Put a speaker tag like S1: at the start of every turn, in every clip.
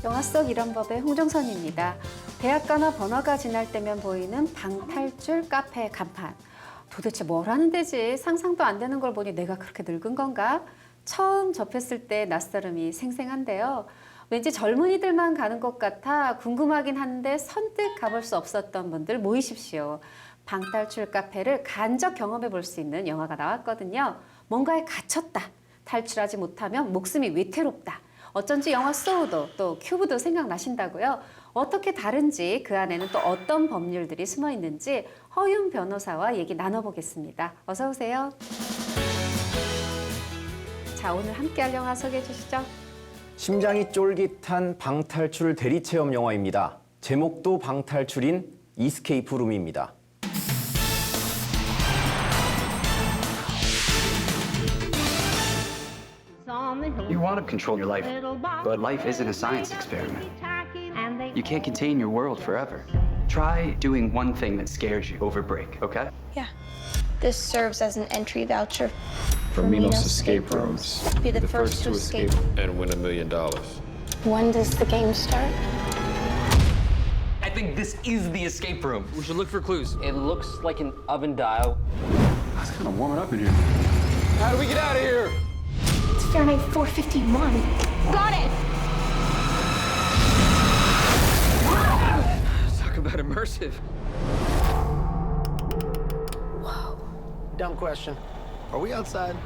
S1: 영화 속 이런 법의 홍정선입니다. 대학가나 번화가 지날 때면 보이는 방탈출 카페 간판. 도대체 뭘 하는 데지? 상상도 안 되는 걸 보니 내가 그렇게 늙은 건가? 처음 접했을 때 낯설음이 생생한데요. 왠지 젊은이들만 가는 것 같아 궁금하긴 한데 선뜻 가볼 수 없었던 분들 모이십시오. 방탈출 카페를 간접 경험해 볼 수 있는 영화가 나왔거든요. 뭔가에 갇혔다. 탈출하지 못하면 목숨이 위태롭다. 어쩐지 영화 소우도 또 큐브도 생각나신다고요? 어떻게 다른지 그 안에는 또 어떤 법률들이 숨어 있는지 허윤 변호사와 얘기 나눠보겠습니다. 어서 오세요. 자, 오늘 함께할 영화 소개해 주시죠.
S2: 심장이 쫄깃한 방탈출 대리체험 영화입니다. 제목도 방탈출인 이스케이프 룸입니다.
S3: You want to control your life, but life isn't a science experiment. You can't contain your world forever. Try doing one thing that scares you over break, okay?
S4: Yeah. This serves as an entry voucher
S5: for Minos escape rooms.
S4: Be the first to escape.
S5: And win $1 million.
S4: When does the game start?
S6: I think this is the escape room. We should look for clues. It looks like an oven dial.
S5: It's kind of warming up in here.
S6: How do we get out of here?
S4: It's Fahrenheit 451. Got it!
S6: Talk about immersive.
S7: Dumb question. Are we outside?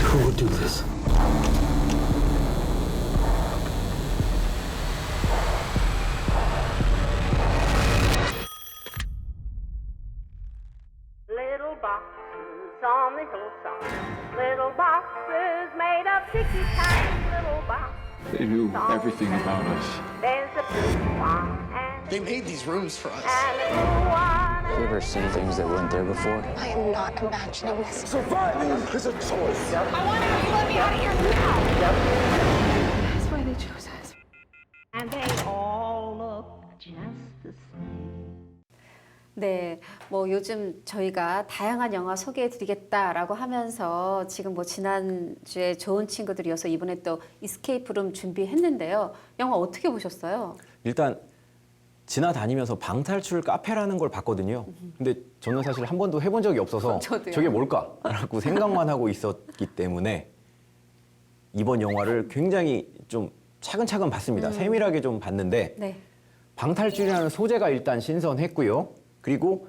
S5: Who would do this?
S8: Little boxes on the hillside. Little boxes made of ticky-tacky little boxes.
S5: They knew everything about us.
S8: There's a blue one and
S7: They made these rooms for us.
S8: a blue one.
S9: You ever seen things that weren't there before?
S4: I am not imagining this.
S5: Surviving is a choice.
S8: I want to know you let me out of here now.
S4: That's why they chose us.
S8: And they all look just the same.
S1: 네, 뭐 요즘 저희가 다양한 영화 소개해드리겠다라고 하면서 지금 뭐 지난주에 좋은 친구들이어서 이번에 또 이스케이프룸 준비했는데요. 영화 어떻게 보셨어요?
S2: 일단 지나다니면서 방탈출 카페라는 걸 봤거든요. 근데 저는 사실 한 번도 해본 적이 없어서
S1: 저도요.
S2: 저게 뭘까라고 생각만 하고 있었기 때문에 이번 영화를 굉장히 좀 차근차근 봤습니다. 세밀하게 좀 봤는데
S1: 네.
S2: 방탈출이라는 소재가 일단 신선했고요. 그리고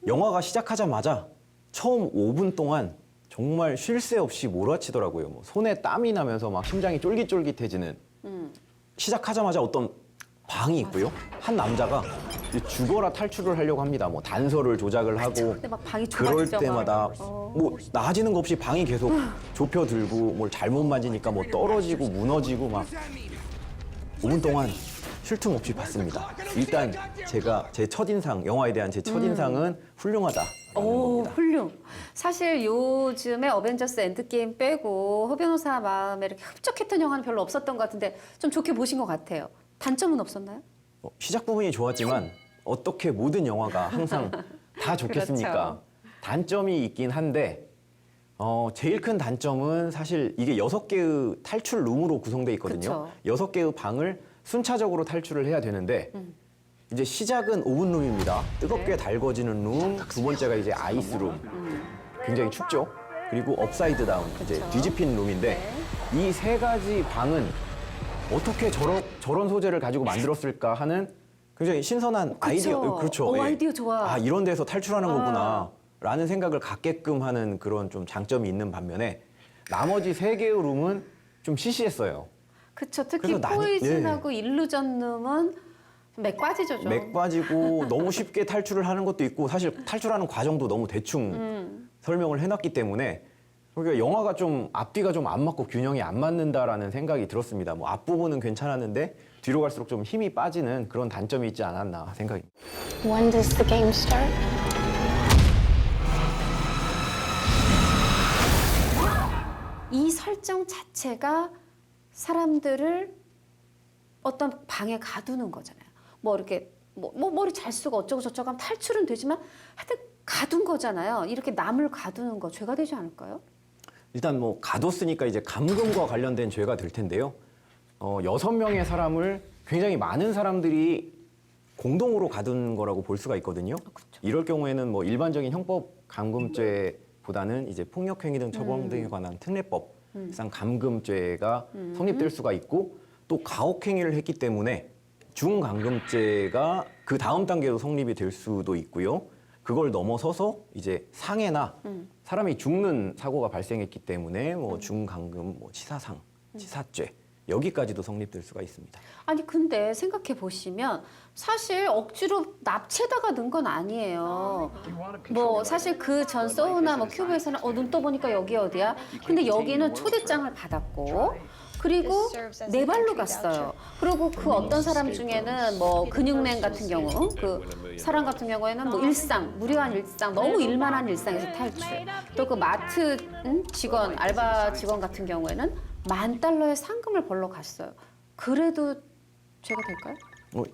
S2: 영화가 시작하자마자 처음 5분 동안 정말 쉴 새 없이 몰아치더라고요. 뭐 손에 땀이 나면서 막 심장이 쫄깃쫄깃해지는. 시작하자마자 어떤 방이 있고요. 한 남자가 이제 죽어라 탈출을 하려고 합니다. 뭐 단서를 조작을 하고
S1: 근데 막 방이
S2: 그럴
S1: 좁아지죠,
S2: 때마다
S1: 막.
S2: 뭐 나아지는 거 없이 방이 계속 좁혀들고 뭘 잘못 만지니까 뭐 떨어지고 무너지고 막 5분 동안 쉴 틈 없이 봤습니다. 일단 제가 제 첫인상, 영화에 대한 제 첫인상은 훌륭하다라는
S1: 오,
S2: 겁니다.
S1: 훌륭. 사실 요즘에 어벤져스 엔드게임 빼고 허 변호사 마음에 이렇게 흡족했던 영화는 별로 없었던 것 같은데 좀 좋게 보신 것 같아요. 단점은 없었나요?
S2: 시작 부분이 좋았지만 어떻게 모든 영화가 항상 다 좋겠습니까?
S1: 그렇죠.
S2: 단점이 있긴 한데 제일 큰 단점은 사실 이게 6개의 탈출 룸으로 구성되어 있거든요.
S1: 그쵸.
S2: 6개의 방을 순차적으로 탈출을 해야 되는데 이제 시작은 오븐 룸입니다. 뜨겁게
S1: 네.
S2: 달궈지는 룸. 두 번째가 이제 아이스 룸. 굉장히 춥죠. 그리고 업사이드 다운, 이제
S1: 그쵸.
S2: 뒤집힌 룸인데 이 세 가지 방은 어떻게 저런 소재를 가지고 만들었을까 하는 굉장히 신선한 아이디어. 그렇죠. 예.
S1: 아이디어 좋아.
S2: 아, 이런 데서 탈출하는 거구나. 라는 생각을 갖게끔 하는 그런 좀 장점이 있는 반면에 나머지 3개의 룸은 좀 시시했어요.
S1: 그쵸. 특히
S2: 그래서
S1: 포이즌하고 일루전룸은 맥 빠지죠, 좀.
S2: 맥 빠지고 너무 쉽게 탈출을 하는 것도 있고 사실 탈출하는 과정도 너무 대충 설명을 해놨기 때문에 그러니까 영화가 좀 앞뒤가 좀 안 맞고 균형이 안 맞는다라는 생각이 들었습니다. 뭐 앞부분은 괜찮았는데 뒤로 갈수록 좀 힘이 빠지는 그런 단점이 있지 않았나 생각입니다.
S4: When does the game start?
S1: 이 설정 자체가 사람들을 어떤 방에 가두는 거잖아요. 뭐 이렇게 뭐 머리 잘 쓰고 어쩌고 저쩌고 하면 탈출은 되지만 하여튼 가둔 거잖아요. 이렇게 남을 가두는 거 죄가 되지 않을까요?
S2: 일단 뭐 가뒀으니까 이제 감금과 관련된 죄가 될 텐데요. 6명의 사람을 굉장히 많은 사람들이 공동으로 가둔 거라고 볼 수가 있거든요. 이럴 경우에는 뭐 일반적인 형법 감금죄보다는 이제 폭력행위 등 처벌 등에 관한 특례법상 감금죄가 성립될 수가 있고 또 가혹행위를 했기 때문에 중감금죄가 그 다음 단계로 성립이 될 수도 있고요. 그걸 넘어서서 이제 상해나 사람이 죽는 사고가 발생했기 때문에 뭐 중감금, 뭐 치사상, 치사죄 여기까지도 성립될 수가 있습니다.
S1: 아니 근데 생각해 보시면 사실 억지로 납치에다가 넣은 건 아니에요. 뭐 사실 그 전 소우나 뭐 큐브에서는 눈 떠보니까 여기 어디야? 근데 여기는 초대장을 받았고 그리고 네 발로 갔어요. 그리고 그 어떤 사람 중에는 뭐 근육맨 같은 경우 그 사람 같은 경우에는 뭐 일상 무료한 일상 너무 일만한 일상에서 탈출. 또 그 마트 직원 알바 직원 같은 경우에는 $10,000의 상금을 벌러 갔어요. 그래도 죄가 될까요?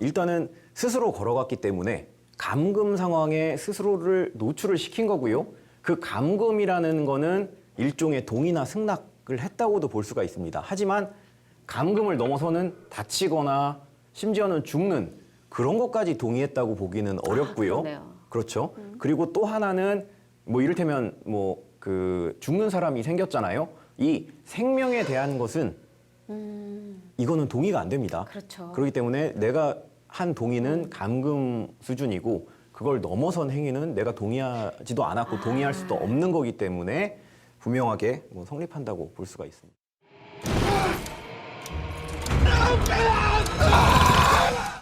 S2: 일단은 스스로 걸어갔기 때문에 감금 상황에 스스로를 노출을 시킨 거고요. 그 감금이라는 거는 일종의 동의나 승낙을 했다고도 볼 수가 있습니다. 하지만 감금을 넘어서는 다치거나 심지어는 죽는 그런 것까지 동의했다고 보기는 어렵고요.
S1: 그러네요.
S2: 그렇죠. 그리고 또 하나는 뭐 이를테면 뭐 그 죽는 사람이 생겼잖아요. 이 생명에 대한 것은 이거는 동의가 안 됩니다.
S1: 그렇죠.
S2: 그렇기 때문에 내가 한 동의는 감금 수준이고 그걸 넘어선 행위는 내가 동의하지도 않았고 동의할 수도 없는 거기 때문에 분명하게 뭐 성립한다고 볼 수가 있습니다.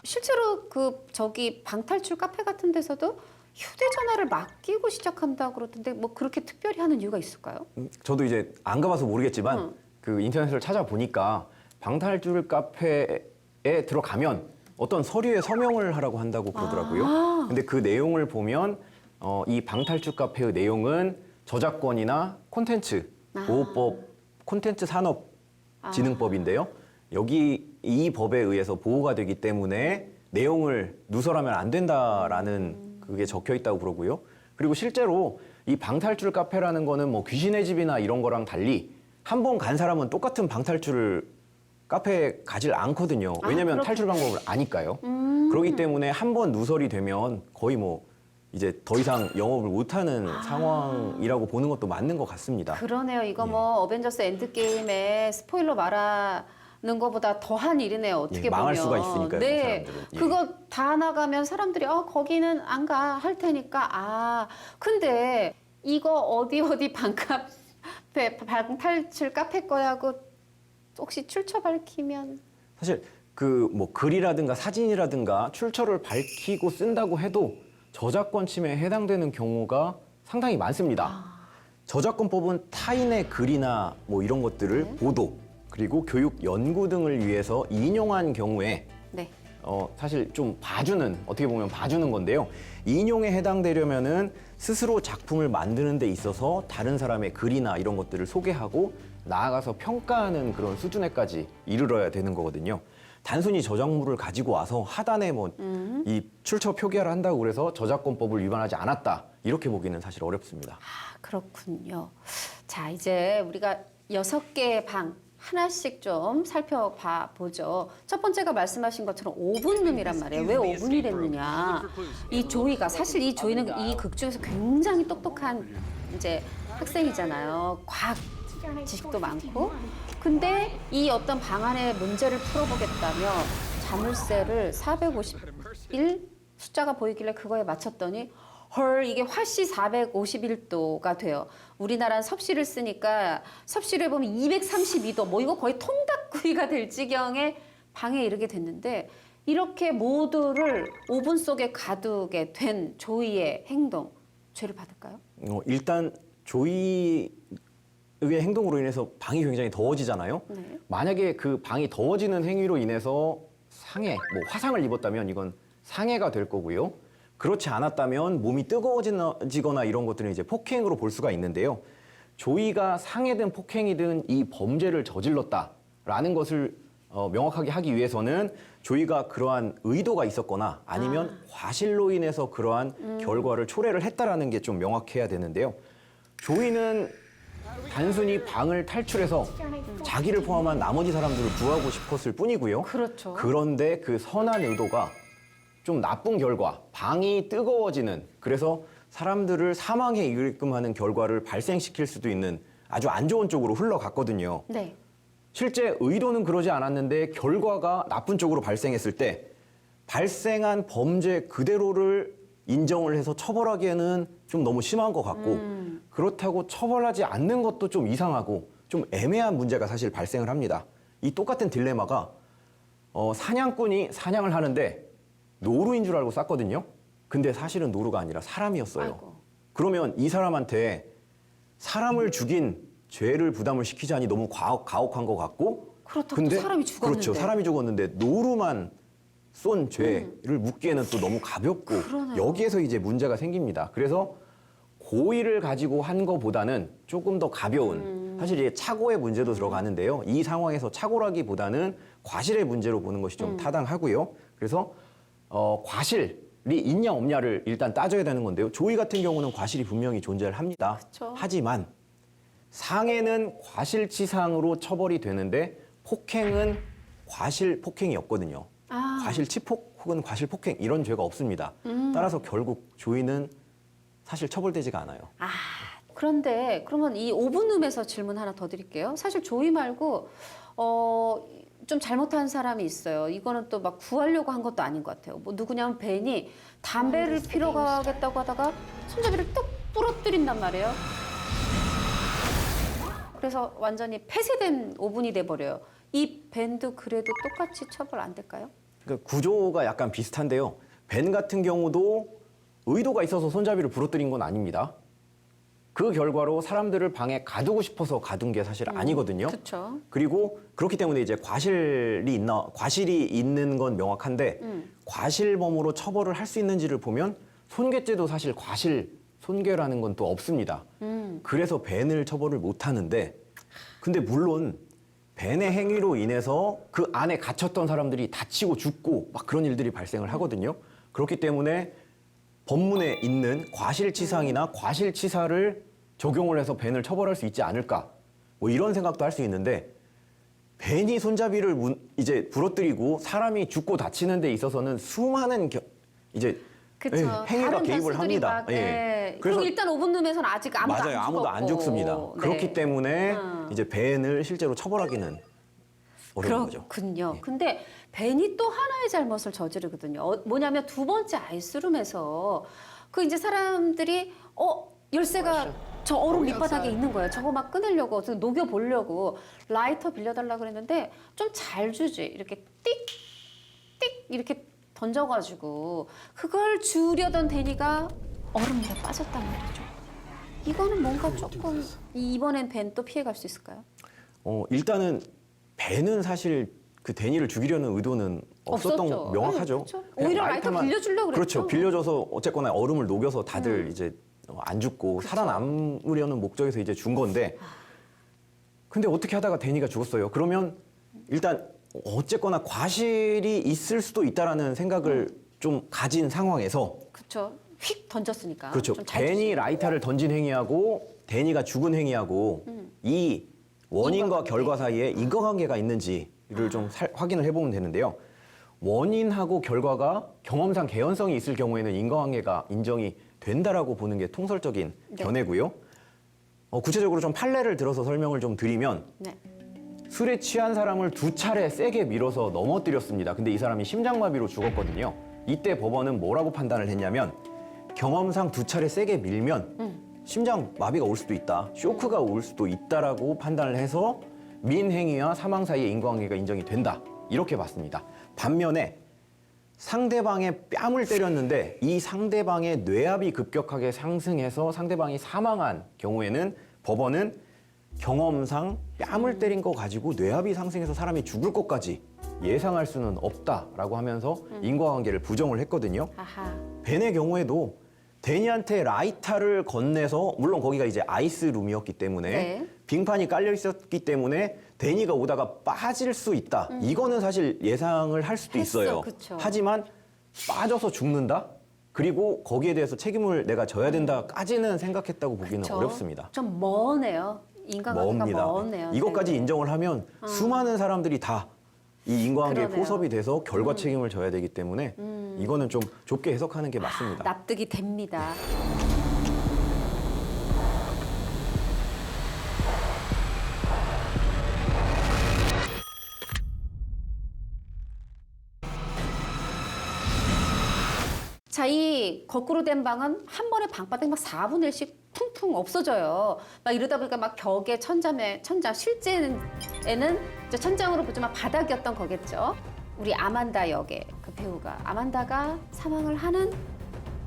S1: 실제로 그 저기 방탈출 카페 같은 데서도 휴대전화를 맡기고 시작한다고 그러던데 뭐 그렇게 특별히 하는 이유가 있을까요?
S2: 저도 이제 안 가봐서 모르겠지만 그 인터넷을 찾아보니까 방탈출 카페에 들어가면 어떤 서류에 서명을 하라고 한다고 그러더라고요. 근데 그 내용을 보면 이 방탈출 카페의 내용은 저작권이나 콘텐츠 보호법, 콘텐츠 산업 진흥법인데요. 여기 이 법에 의해서 보호가 되기 때문에 내용을 누설하면 안 된다라는 그게 적혀 있다고 그러고요. 그리고 실제로 이 방탈출 카페라는 거는 뭐 귀신의 집이나 이런 거랑 달리 한 번 간 사람은 똑같은 방탈출 카페에 가질 않거든요. 왜냐하면 탈출 방법을 아니까요. 그렇기 때문에 한 번 누설이 되면 거의 뭐 이제 더 이상 영업을 못하는 상황이라고 보는 것도 맞는 것 같습니다.
S1: 그러네요. 이거 뭐 어벤져스 엔드게임에 스포일러 말하는 것보다 더한 일이네요. 어떻게
S2: 망할
S1: 보면.
S2: 수가 있으니까요, 그
S1: 네,
S2: 사람들은. 예.
S1: 그거 다 나가면 사람들이 거기는 안 가 할 테니까 근데 이거 어디 방카페 방탈출 카페 거야고 혹시 출처 밝히면
S2: 사실 그 뭐 글이라든가 사진이라든가 출처를 밝히고 쓴다고 해도 저작권 침해에 해당되는 경우가 상당히 많습니다. 저작권법은 타인의 글이나 뭐 이런 것들을 보도 그리고 교육 연구 등을 위해서 인용한 경우에
S1: 네.
S2: 사실 좀 어떻게 보면 봐주는 건데요. 인용에 해당되려면은 스스로 작품을 만드는 데 있어서 다른 사람의 글이나 이런 것들을 소개하고 나아가서 평가하는 그런 수준에까지 이르러야 되는 거거든요. 단순히 저작물을 가지고 와서 하단에 뭐 이 출처 표기하라 한다고 그래서 저작권법을 위반하지 않았다 이렇게 보기는 사실 어렵습니다.
S1: 그렇군요. 자, 이제 우리가 6개의 방 하나씩 좀 살펴봐 보죠. 첫 번째가 말씀하신 것처럼 5분룸이란 말이에요. 왜 5분이랬느냐? 이 조이가 사실 이 조이는 이 극 중에서 굉장히 똑똑한 이제 학생이잖아요. 과학 지식도 많고. 근데 이 어떤 방안의 문제를 풀어보겠다며 자물쇠를 451 숫자가 보이길래 그거에 맞췄더니 헐 이게 화씨 451도가 돼요. 우리나라는 섭씨를 쓰니까 섭씨를 보면 232도 뭐 이거 거의 통닭구이가 될 지경에 방에 이르게 됐는데 이렇게 모두를 오븐 속에 가두게 된 조이의 행동 죄를 받을까요?
S2: 일단 조이의 행동으로 인해서 방이 굉장히 더워지잖아요.
S1: 네.
S2: 만약에 그 방이 더워지는 행위로 인해서 상해, 뭐 화상을 입었다면 이건 상해가 될 거고요. 그렇지 않았다면 몸이 뜨거워지거나 이런 것들은 이제 폭행으로 볼 수가 있는데요. 조이가 상해든 폭행이든 이 범죄를 저질렀다라는 것을 명확하게 하기 위해서는 조이가 그러한 의도가 있었거나 아니면 과실로 인해서 그러한 결과를 초래를 했다라는 게 좀 명확해야 되는데요. 조이는 단순히 방을 탈출해서 자기를 포함한 나머지 사람들을 구하고 싶었을 뿐이고요.
S1: 그렇죠.
S2: 그런데 그 선한 의도가 좀 나쁜 결과, 방이 뜨거워지는, 그래서 사람들을 사망에 이르게끔 하는 결과를 발생시킬 수도 있는 아주 안 좋은 쪽으로 흘러갔거든요.
S1: 네.
S2: 실제 의도는 그러지 않았는데 결과가 나쁜 쪽으로 발생했을 때 발생한 범죄 그대로를 인정을 해서 처벌하기에는 좀 너무 심한 것 같고 그렇다고 처벌하지 않는 것도 좀 이상하고 좀 애매한 문제가 사실 발생을 합니다. 이 똑같은 딜레마가 사냥꾼이 사냥을 하는데 노루인 줄 알고 쐈거든요. 근데 사실은 노루가 아니라 사람이었어요.
S1: 아이고.
S2: 그러면 이 사람한테 사람을 죽인 죄를 부담을 시키자니 너무 가혹한 것 같고
S1: 그렇다고 또 사람이 죽었는데.
S2: 그렇죠. 사람이 죽었는데 노루만 쏜 죄를 묻기에는 또 너무 가볍고
S1: 그러네요.
S2: 여기에서 이제 문제가 생깁니다. 그래서 고의를 가지고 한 것보다는 조금 더 가벼운 사실 이제 착오의 문제도 들어가는데요. 이 상황에서 착오라기보다는 과실의 문제로 보는 것이 좀 타당하고요. 그래서 과실이 있냐 없냐를 일단 따져야 되는 건데요. 조이 같은 경우는 과실이 분명히 존재를 합니다.
S1: 그쵸.
S2: 하지만 상해는 과실치상으로 처벌이 되는데 폭행은 과실폭행이 없거든요. 과실치폭 혹은 과실폭행 이런 죄가 없습니다. 따라서 결국 조이는 사실 처벌되지가 않아요.
S1: 그런데 그러면 이 5분음에서 질문 하나 더 드릴게요. 사실 조이 말고 좀 잘못한 사람이 있어요. 이거는 또 막 구하려고 한 것도 아닌 것 같아요. 뭐 누구냐면 벤이 담배를 피러 가겠다고 하다가 손잡이를 뚝 부러뜨린단 말이에요. 그래서 완전히 폐쇄된 5분이 돼버려요. 이 벤도 그래도 똑같이 처벌 안 될까요?
S2: 그러니까 구조가 약간 비슷한데요. 벤 같은 경우도 의도가 있어서 손잡이를 부러뜨린 건 아닙니다. 그 결과로 사람들을 방에 가두고 싶어서 가둔 게 사실 아니거든요.
S1: 그렇죠.
S2: 그리고 그렇기 때문에 이제 과실이 있는 건 명확한데 과실범으로 처벌을 할 수 있는지를 보면 손괴죄도 사실 손괴라는 건 또 없습니다. 그래서 벤을 처벌을 못 하는데 근데 물론 벤의 행위로 인해서 그 안에 갇혔던 사람들이 다치고 죽고 막 그런 일들이 발생을 하거든요. 그렇기 때문에 법문에 있는 과실치상이나 과실치사를 적용을 해서 벤을 처벌할 수 있지 않을까 뭐 이런 생각도 할 수 있는데 벤이 손잡이를 이제 부러뜨리고 사람이 죽고 다치는 데 있어서는 수많은
S1: 그쵸.
S2: 행위가
S1: 다른
S2: 개입을
S1: 변수들이
S2: 합니다.
S1: 막, 예. 그리고 일단 5분음에서는 아직 아무도
S2: 맞아요.
S1: 안
S2: 아무도 안
S1: 죽었고.
S2: 죽습니다.
S1: 네.
S2: 그렇기 때문에 이제 벤을 실제로 처벌하기는 어려운 거죠.
S1: 그렇군요. 근데 벤이 또 하나의 잘못을 저지르거든요. 뭐냐면 두 번째 아이스룸에서 그 이제 사람들이 열쇠가 저 얼음 밑바닥에 있는 거예요. 저거 막 꺼내려고 녹여보려고 라이터 빌려달라 그랬는데 좀 잘 주지. 이렇게 띡 이렇게 던져가지고 그걸 주려던 데니가 얼음물에 빠졌단 말이죠. 이거는 뭔가 조금 이번엔 벤 또 피해갈 수 있을까요?
S2: 일단은 벤은 사실 그 데니를 죽이려는 의도는 없었던
S1: 없었죠.
S2: 명확하죠.
S1: 그렇죠.
S2: 그냥
S1: 오히려 라이터 빌려주려고 그랬죠.
S2: 그렇죠. 빌려줘서 어쨌거나 얼음을 녹여서 다들 이제 안 죽고 살아남으려는 목적에서 이제 준 건데 근데 어떻게 하다가 데니가 죽었어요. 그러면 일단 어쨌거나 과실이 있을 수도 있다라는 생각을 좀 가진 상황에서
S1: 그렇죠. 휙 던졌으니까.
S2: 그렇죠.
S1: 좀잘
S2: 벤이 라이터를 던진 행위하고 데니가 죽은 행위하고 이 원인과 결과 사이에 인과관계가 있는지를 좀 확인을 해보면 되는데요. 원인하고 결과가 경험상 개연성이 있을 경우에는 인과관계가 인정이 된다라고 보는 게 통설적인 견해고요. 구체적으로 좀 판례를 들어서 설명을 좀 드리면
S1: 네.
S2: 술에 취한 사람을 2차례 세게 밀어서 넘어뜨렸습니다. 근데 이 사람이 심장마비로 죽었거든요. 이때 법원은 뭐라고 판단을 했냐면 경험상 2차례 세게 밀면 심장마비가 올 수도 있다, 쇼크가 올 수도 있다라고 판단을 해서 민행위와 사망 사이의 인과관계가 인정이 된다. 이렇게 봤습니다. 반면에 상대방의 뺨을 때렸는데 이 상대방의 뇌압이 급격하게 상승해서 상대방이 사망한 경우에는 법원은 경험상 뺨을 때린 거 가지고 뇌압이 상승해서 사람이 죽을 것까지 예상할 수는 없다라고 하면서 인과관계를 부정을 했거든요.
S1: 아하.
S2: 벤의 경우에도 데니한테 라이터를 건네서 물론 거기가 이제 아이스룸이었기 때문에
S1: 네.
S2: 빙판이 깔려 있었기 때문에 데니가 오다가 빠질 수 있다. 이거는 사실 예상을 할 수도
S1: 했어,
S2: 있어요.
S1: 그쵸.
S2: 하지만 빠져서 죽는다? 그리고 거기에 대해서 책임을 내가 져야 된다까지는 생각했다고 보기는
S1: 그쵸?
S2: 어렵습니다.
S1: 좀 머네요. 인간관계가
S2: 멉니다.
S1: 머네요.
S2: 이것까지
S1: 네.
S2: 인정을 하면 수많은 사람들이 다 이 인과관계에
S1: 그러네요.
S2: 포섭이 돼서 결과 책임을 져야 되기 때문에 이거는 좀 좁게 해석하는 게 맞습니다.
S1: 납득이 됩니다. 자, 이 거꾸로 된 방은 한 번에 방바닥이 막 4분의 1씩 퉁퉁 없어져요. 막 이러다 보니까 막 벽에 천장, 실제에는 이제 천장으로 보지만 바닥이었던 거겠죠. 우리 아만다 역의 그 배우가 아만다가 사망을 하는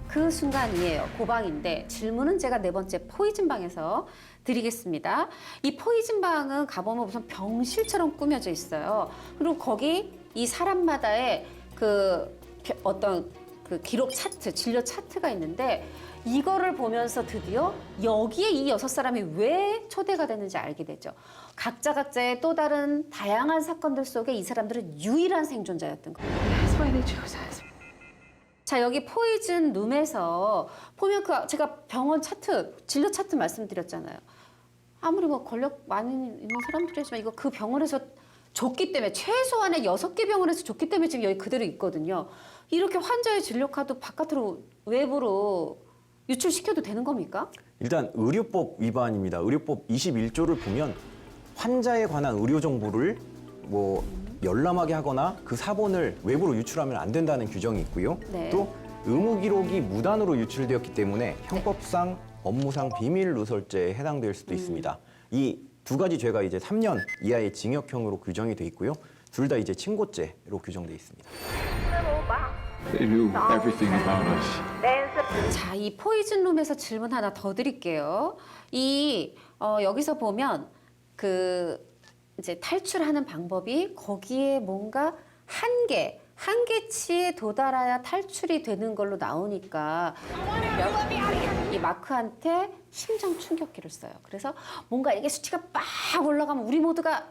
S1: 그 순간이에요. 그 방인데 질문은 제가 네 번째 포이즌 방에서 드리겠습니다. 이 포이즌 방은 가보면 무슨 병실처럼 꾸며져 있어요. 그리고 거기 이 사람마다의 그 어떤 그 기록 차트, 진료 차트가 있는데 이거를 보면서 드디어 여기에 이 6사람이 왜 초대가 됐는지 알게 되죠. 각자의 또 다른 다양한 사건들 속에 이 사람들은 유일한 생존자였던 거예요.
S4: That's why they chose us.
S1: 자, 여기 포이즌 룸에서 보면 그 제가 병원 차트, 진료 차트 말씀드렸잖아요. 아무리 뭐 권력 많은 있는 사람들이지만 이거 그 병원에서 줬기 때문에 최소한의 6개 병원에서 줬기 때문에 지금 여기 그대로 있거든요. 이렇게 환자의 진료 카드 바깥으로 외부로 유출시켜도 되는 겁니까?
S2: 일단 의료법 위반입니다. 의료법 21조를 보면 환자에 관한 의료 정보를 뭐 열람하게 하거나 그 사본을 외부로 유출하면 안 된다는 규정이 있고요.
S1: 네.
S2: 또 의무 기록이 무단으로 유출되었기 때문에 형법상 업무상 비밀 누설죄에 해당될 수도 있습니다. 이 두 가지 죄가 이제 3년 이하의 징역형으로 규정이 돼 있고요. 둘 다 이제 친고죄로 규정돼 있습니다.
S8: Little box.
S5: They knew everything about us.
S8: There's a
S1: 자, 이 포이즌 룸에서 질문 하나 더 드릴게요. 여기서 보면 그 이제 탈출하는 방법이 거기에 뭔가 한계치에 도달해야 탈출이 되는 걸로 나오니까 이 마크한테 심장 충격기를 써요. 그래서 뭔가 이게 수치가 막 올라가면 우리 모두가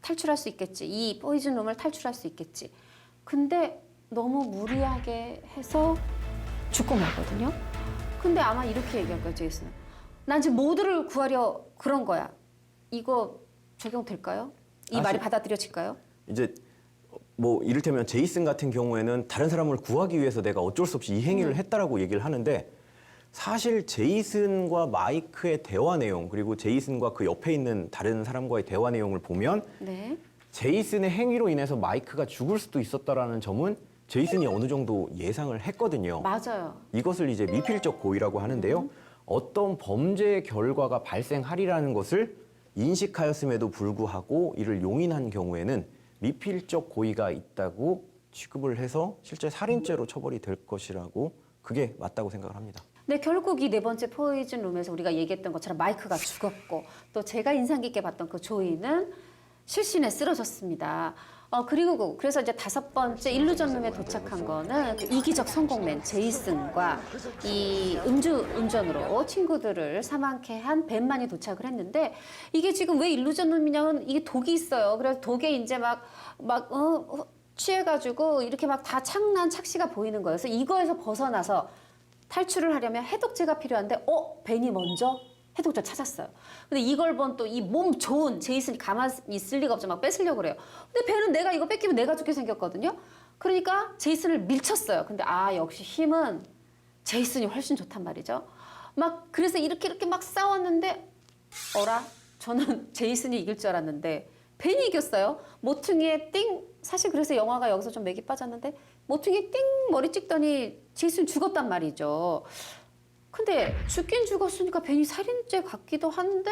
S1: 탈출할 수 있겠지. 이 포이즌 룸을 탈출할 수 있겠지. 근데 너무 무리하게 해서 죽고 말거든요. 근데 아마 이렇게 얘기할 거예요, 제이슨은. 난 지금 모두를 구하려 그런 거야. 이거 적용될까요? 이
S2: 사실-
S1: 말이 받아들여질까요?
S2: 이제 뭐 이를테면 제이슨 같은 경우에는 다른 사람을 구하기 위해서 내가 어쩔 수 없이 이 행위를 했다라고 얘기를 하는데 사실 제이슨과 마이크의 대화 내용 그리고 제이슨과 그 옆에 있는 다른 사람과의 대화 내용을 보면
S1: 네.
S2: 제이슨의 행위로 인해서 마이크가 죽을 수도 있었다라는 점은 제이슨이 어느 정도 예상을 했거든요.
S1: 맞아요.
S2: 이것을 이제 미필적 고의라고 하는데요. 어떤 범죄의 결과가 발생하리라는 것을 인식하였음에도 불구하고 이를 용인한 경우에는 미필적 고의가 있다고 취급을 해서 실제 살인죄로 처벌이 될 것이라고 그게 맞다고 생각을 합니다.
S1: 네, 결국 이 네 번째 포이즌 룸에서 우리가 얘기했던 것처럼 마이크가 죽었고 또 제가 인상 깊게 봤던 그 조이는 실신에 쓰러졌습니다. 그래서 이제 5번째 일루전 룸에 도착한 거는 그 이기적 성공맨 제이슨과 이 음주운전으로 친구들을 사망케 한 벤만이 도착을 했는데 이게 지금 왜 일루전 룸이냐면 이게 독이 있어요. 그래서 독에 이제 취해가지고 이렇게 막 다 창난 착시가 보이는 거예요. 그래서 이거에서 벗어나서 탈출을 하려면 해독제가 필요한데 벤이 먼저 해독제 찾았어요. 근데 이걸 본 또 이 몸 좋은 제이슨이 가만히 있을 리가 없죠. 막 뺏으려고 그래요. 근데 벤은 내가 이거 뺏기면 내가 죽게 생겼거든요. 그러니까 제이슨을 밀쳤어요. 근데 역시 힘은 제이슨이 훨씬 좋단 말이죠. 그래서 이렇게 막 싸웠는데 저는 제이슨이 이길 줄 알았는데 벤이 이겼어요. 모퉁이에 띵. 사실 그래서 영화가 여기서 좀 맥이 빠졌는데 모퉁이에 띵 머리 찍더니 제이슨 죽었단 말이죠. 근데 죽긴 죽었으니까 벤이 살인죄 같기도 한데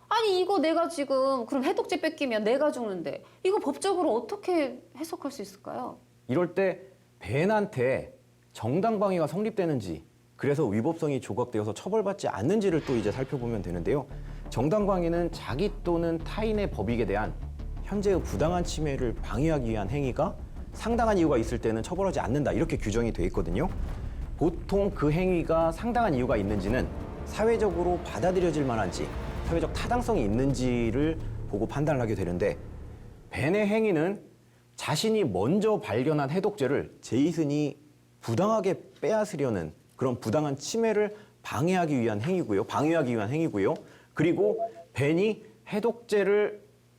S1: 아니 이거 내가 지금 그럼 해독제 뺏기면 내가 죽는데 이거 법적으로 어떻게 해석할 수 있을까요?
S2: 이럴 때 벤한테 정당방위가 성립되는지 그래서 위법성이 조각되어서 처벌받지 않는지를 또 이제 살펴보면 되는데요. 정당방위는 자기 또는 타인의 법익에 대한 현재의 부당한 침해를 방해하기 위한 행위가 상당한 이유가 있을 때는 처벌하지 않는다 이렇게 규정이 돼 있거든요. 보통 그 행위가 상당한 이유가 있는지는 사회적으로 받아들여질 만한지, 사회적 타당성이 있는지를 보고 판단을 하게 되는데, 벤의 행위는 자신이 먼저 발견한 해독제를 제이슨이 부당하게 빼앗으려는 그런 부당한 침해를 방해하기 위한 행위고요. 방해하기 위한 행위고요. 그리고 벤이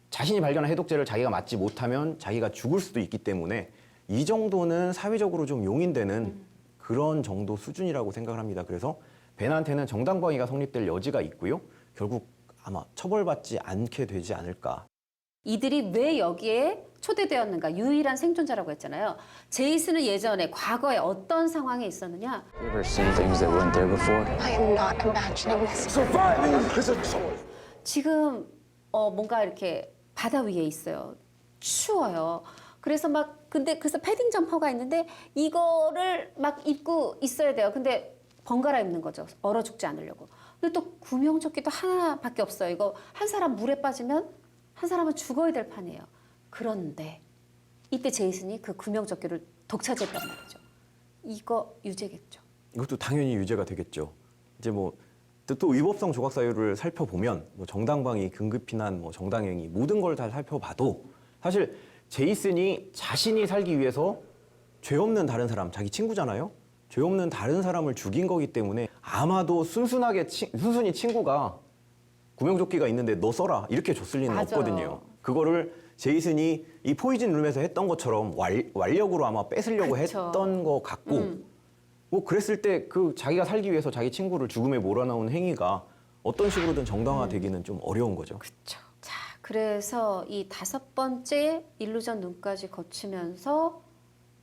S2: 자신이 발견한 해독제를 자기가 맞지 못하면 자기가 죽을 수도 있기 때문에 이 정도는 사회적으로 좀 용인되는 그런 정도 수준이라고 생각을 합니다. 그래서 벤한테는 정당방위가 성립될 여지가 있고요. 결국 아마 처벌받지 않게 되지 않을까.
S1: 이들이 왜 여기에 초대되었는가? 유일한 생존자라고 했잖아요. 제이슨은 예전에 과거에 어떤 상황에 있었느냐?
S9: You ever seen things that weren't there before?
S4: I am not imagining this.
S1: 지금 뭔가 이렇게 바다 위에 있어요. 추워요. 그래서 그래서 패딩 점퍼가 있는데 이거를 막 입고 있어야 돼요. 근데 번갈아 입는 거죠. 얼어 죽지 않으려고. 근데 또 구명조끼도 하나밖에 없어요. 이거 한 사람 물에 빠지면 한 사람은 죽어야 될 판이에요. 그런데 이때 제이슨이 그 구명조끼를 독차지했단 말이죠. 이거 유죄겠죠.
S2: 이것도 당연히 유죄가 되겠죠. 이제 또 위법성 조각 사유를 살펴보면 정당방위, 긴급피난, 정당행위 모든 걸 다 살펴봐도 사실 제이슨이 자신이 살기 위해서 죄 없는 다른 사람, 자기 친구잖아요. 죄 없는 다른 사람을 죽인 거기 때문에 아마도 순순히 친구가 구명조끼가 있는데 너 써라 이렇게 줬을 리는
S1: 맞아요.
S2: 없거든요. 그거를 제이슨이 이 포이즌 룸에서 했던 것처럼 완력으로 아마 뺏으려고
S1: 그쵸.
S2: 했던 것 같고 그랬을 때 자기가 살기 위해서 자기 친구를 죽음에 몰아넣은 행위가 어떤 식으로든 정당화되기는 좀 어려운 거죠.
S1: 그렇죠. 자, 그래서 이 5번째 일루전 눈까지 거치면서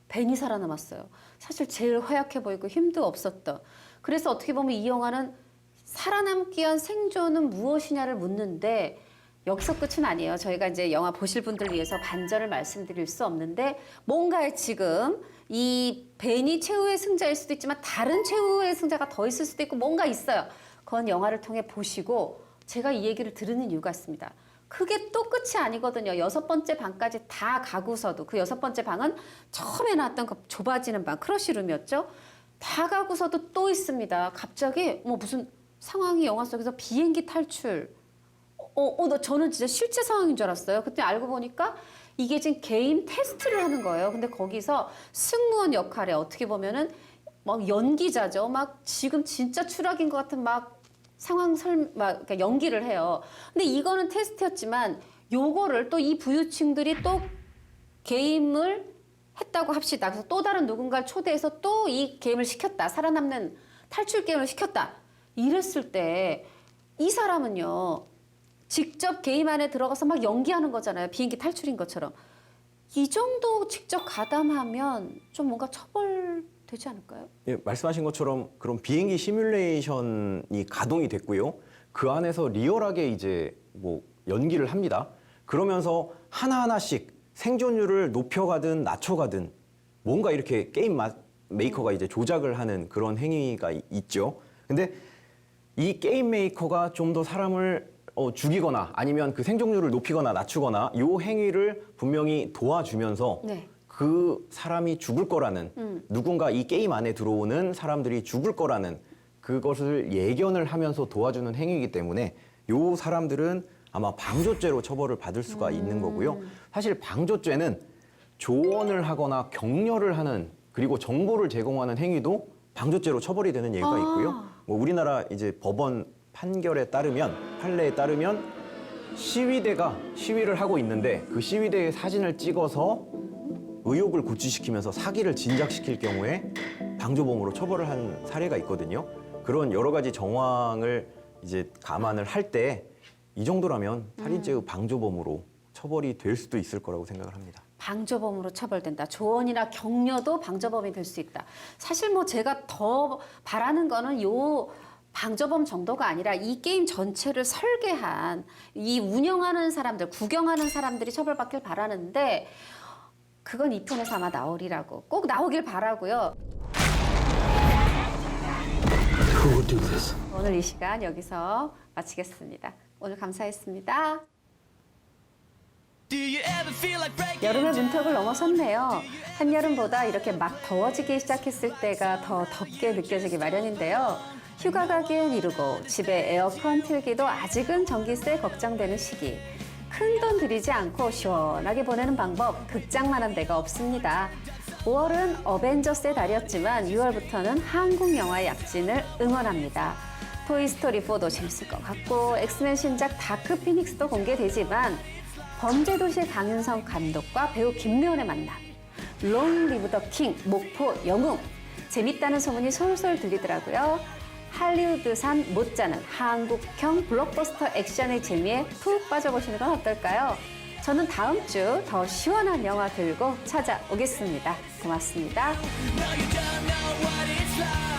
S1: 벤이 살아남았어요. 사실 제일 허약해 보이고 힘도 없었던. 그래서 어떻게 보면 이 영화는 살아남기 위한 생존은 무엇이냐를 묻는데 여기서 끝은 아니에요. 저희가 이제 영화 보실 분들 위해서 반전을 말씀드릴 수 없는데 뭔가 지금 이 벤이 최후의 승자일 수도 있지만 다른 최후의 승자가 더 있을 수도 있고 뭔가 있어요. 그건 영화를 통해 보시고 제가 이 얘기를 들으는 이유가 있습니다. 그게 또 끝이 아니거든요. 6번째 방까지 다 가고서도 그 6번째 방은 처음에 나왔던 그 좁아지는 방, 크러쉬룸이었죠. 다 가고서도 또 있습니다. 갑자기 무슨 상황이 영화 속에서 비행기 탈출. 저는 진짜 실제 상황인 줄 알았어요. 그때 알고 보니까 이게 지금 게임 테스트를 하는 거예요. 근데 거기서 승무원 역할에 어떻게 보면은 막 연기자죠. 막 지금 진짜 추락인 것 같은 그러니까 연기를 해요. 근데 이거는 테스트였지만 요거를 또 이 부유층들이 또 게임을 했다고 합시다. 그래서 또 다른 누군가를 초대해서 또 이 게임을 시켰다. 살아남는 탈출 게임을 시켰다. 이랬을 때 이 사람은요. 직접 게임 안에 들어가서 막 연기하는 거잖아요. 비행기 탈출인 것처럼. 이 정도 직접 가담하면 좀 뭔가 처벌되지 않을까요?
S2: 예, 말씀하신 것처럼 그런 비행기 시뮬레이션이 가동이 됐고요. 그 안에서 리얼하게 이제 연기를 합니다. 그러면서 하나하나씩 생존율을 높여가든 낮춰가든 뭔가 이렇게 게임 메이커가 이제 조작을 하는 그런 행위가 있죠. 근데 이 게임 메이커가 좀 더 사람을 죽이거나 아니면 그 생존율을 높이거나 낮추거나 이 행위를 분명히 도와주면서
S1: 네.
S2: 그 사람이 죽을 거라는 누군가 이 게임 안에 들어오는 사람들이 죽을 거라는 그것을 예견을 하면서 도와주는 행위이기 때문에 이 사람들은 아마 방조죄로 처벌을 받을 수가 있는 거고요. 사실 방조죄는 조언을 하거나 격려를 하는 그리고 정보를 제공하는 행위도 방조죄로 처벌이 되는 예가 있고요. 우리나라 이제 법원 판결에 따르면 판례에 따르면 시위대가 시위를 하고 있는데 그 시위대의 사진을 찍어서 의혹을 고취시키면서 사기를 진작시킬 경우에 방조범으로 처벌을 한 사례가 있거든요. 그런 여러 가지 정황을 이제 감안을 할 때 이 정도라면 살인죄의 방조범으로 처벌이 될 수도 있을 거라고 생각을 합니다.
S1: 방조범으로 처벌된다. 조언이나 격려도 방조범이 될 수 있다. 사실 제가 더 바라는 거는 요 방조범 정도가 아니라 이 게임 전체를 설계한 이 운영하는 사람들, 구경하는 사람들이 처벌받길 바라는데 그건 2편에서 아마 나오리라고. 꼭 나오길 바라고요. 오늘 이 시간 여기서 마치겠습니다. 오늘 감사했습니다. 여름의 문턱을 넘어섰네요. 한여름보다 이렇게 막 더워지기 시작했을 때가 더 덥게 느껴지기 마련인데요. 휴가 가기엔 이르고 집에 에어컨 틀기도 아직은 전기세 걱정되는 시기. 큰돈 들이지 않고 시원하게 보내는 방법 극장만한 데가 없습니다. 5월은 어벤져스의 달이었지만 6월부터는 한국 영화의 약진을 응원합니다. 토이스토리4도 재밌을 것 같고 엑스맨 신작 다크 피닉스도 공개되지만 범죄도시 강윤성 감독과 배우 김래원의 만남, 롱 리브 더 킹, 목포 영웅 재밌다는 소문이 솔솔 들리더라고요. 할리우드산 못지않은 한국형 블록버스터 액션의 재미에 푹 빠져보시는 건 어떨까요? 저는 다음 주 더 시원한 영화 들고 찾아오겠습니다. 고맙습니다.
S10: Now you don't know what it's like.